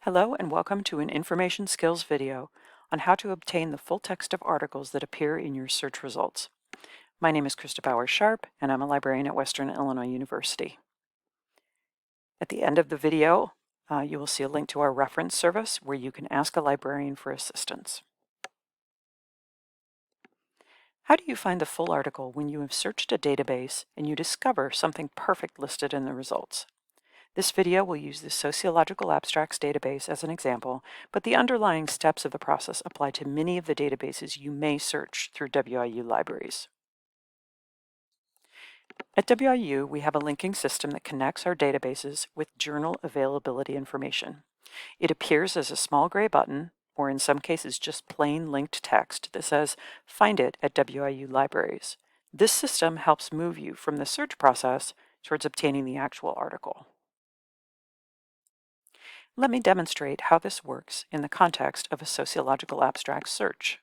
Hello and welcome to an information skills video on how to obtain the full text of articles that appear in your search results. My name is Bowers-Sharpe and I'm a librarian at Western Illinois University. At the end of the video, you will see a link to our reference service where you can ask a librarian for assistance. How do you find the full article when you have searched a database and you discover something perfect listed in the results? This video will use the Sociological Abstracts database as an example, but the underlying steps of the process apply to many of the databases you may search through WIU Libraries. At WIU, we have a linking system that connects our databases with journal availability information. It appears as a small gray button, or in some cases just plain linked text that says, "Find it at WIU Libraries." This system helps move you from the search process towards obtaining the actual article. Let me demonstrate how this works in the context of a sociological abstract search.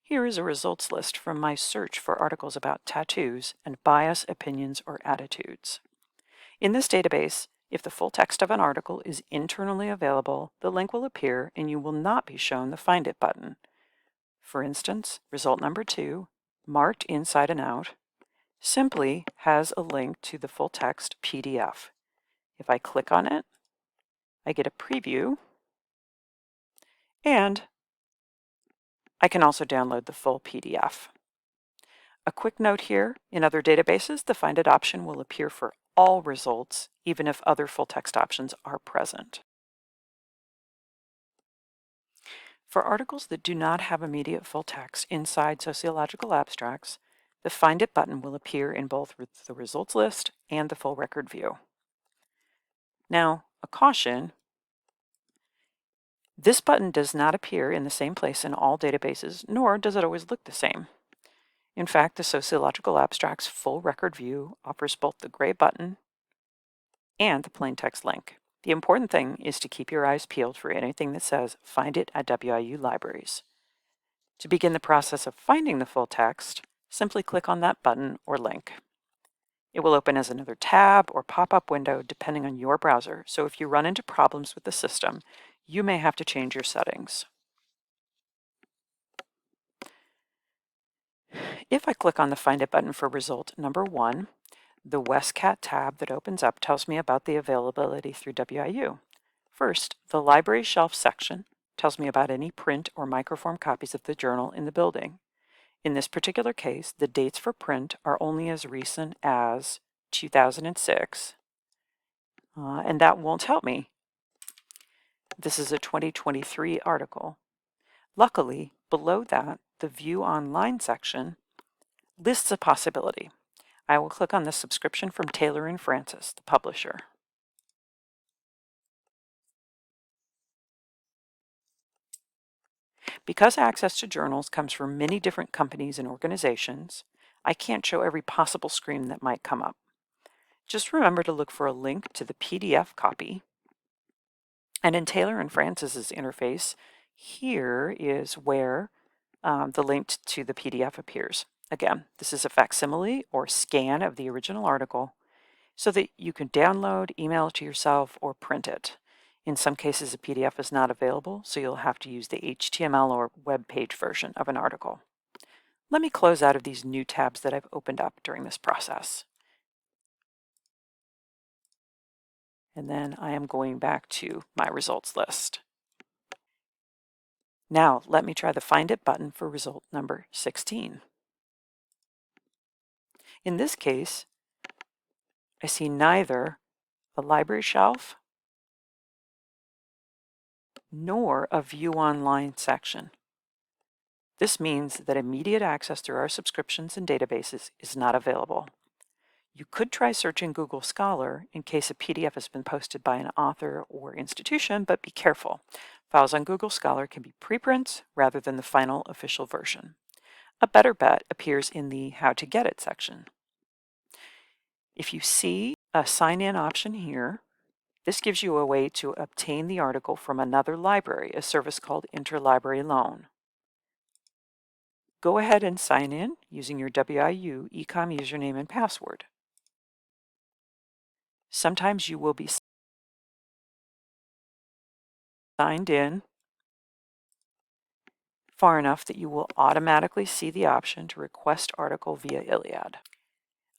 Here is a results list from my search for articles about tattoos and bias, opinions, or attitudes. In this database, if the full text of an article is internally available, the link will appear and you will not be shown the Find It button. For instance, result number 2, marked inside and out, simply has a link to the full text PDF. If I click on it, I get a preview, and I can also download the full PDF. A quick note here, in other databases, the Find It option will appear for all results, even if other full text options are present. For articles that do not have immediate full text inside sociological abstracts, the Find It button will appear in both the results list and the full record view. Now, a caution: this button does not appear in the same place in all databases, nor does it always look the same. In fact, the Sociological Abstracts full record view offers both the gray button and the plain text link. The important thing is to keep your eyes peeled for anything that says "Find it at WIU Libraries." To begin the process of finding the full text, simply click on that button or link. It will open as another tab or pop-up window depending on your browser, so if you run into problems with the system, you may have to change your settings. If I click on the Find It button for result number 1, the WestCat tab that opens up tells me about the availability through WIU. First, the library shelf section tells me about any print or microform copies of the journal in the building. In this particular case, the dates for print are only as recent as 2006, and that won't help me. This is a 2023 article. Luckily, below that, the View Online section lists a possibility. I will click on the subscription from Taylor & Francis, the publisher. Because access to journals comes from many different companies and organizations, I can't show every possible screen that might come up. Just remember to look for a link to the PDF copy. And in Taylor & Francis's interface, here is where the link to the PDF appears. Again, this is a facsimile or scan of the original article so that you can download, email it to yourself, or print it. In some cases, a PDF is not available, so you'll have to use the HTML or web page version of an article. Let me close out of these new tabs that I've opened up during this process. And then I am going back to my results list. Now, let me try the Find It button for result number 16. In this case, I see neither a library shelf nor a View Online section. This means that immediate access through our subscriptions and databases is not available. You could try searching Google Scholar in case a PDF has been posted by an author or institution, but be careful. Files on Google Scholar can be preprints rather than the final official version. A better bet appears in the How to Get It section. If you see a sign-in option here, this gives you a way to obtain the article from another library, a service called Interlibrary Loan. Go ahead and sign in using your WIU ecom username and password. Sometimes you will be signed in far enough that you will automatically see the option to request article via ILLiad.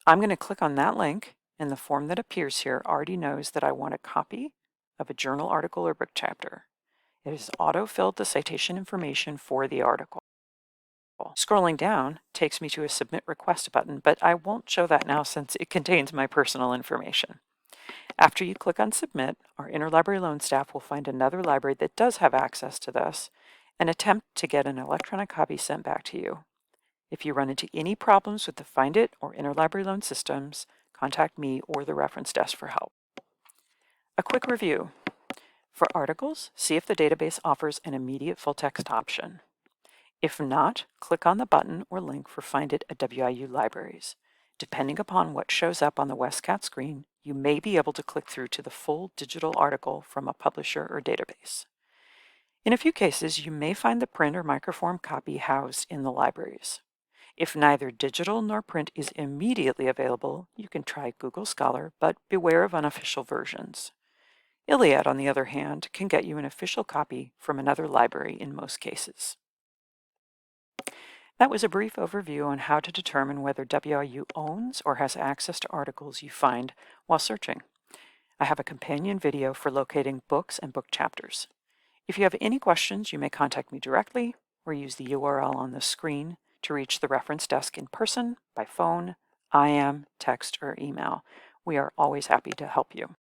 I'm going to click on that link, and the form that appears here already knows that I want a copy of a journal article or book chapter. It has auto-filled the citation information for the article. Scrolling down takes me to a Submit Request button, but I won't show that now since it contains my personal information. After you click on Submit, our Interlibrary Loan staff will find another library that does have access to this and attempt to get an electronic copy sent back to you. If you run into any problems with the Find It or Interlibrary Loan systems, contact me or the reference desk for help. A quick review. For articles, see if the database offers an immediate full-text option. If not, click on the button or link for Find It at WIU Libraries. Depending upon what shows up on the WestCat screen, you may be able to click through to the full digital article from a publisher or database. In a few cases, you may find the print or microform copy housed in the libraries. If neither digital nor print is immediately available, you can try Google Scholar, but beware of unofficial versions. ILLiad, on the other hand, can get you an official copy from another library in most cases. That was a brief overview on how to determine whether WIU owns or has access to articles you find while searching. I have a companion video for locating books and book chapters. If you have any questions, you may contact me directly or use the URL on the screen to reach the reference desk in person, by phone, IM, text, or email. We are always happy to help you.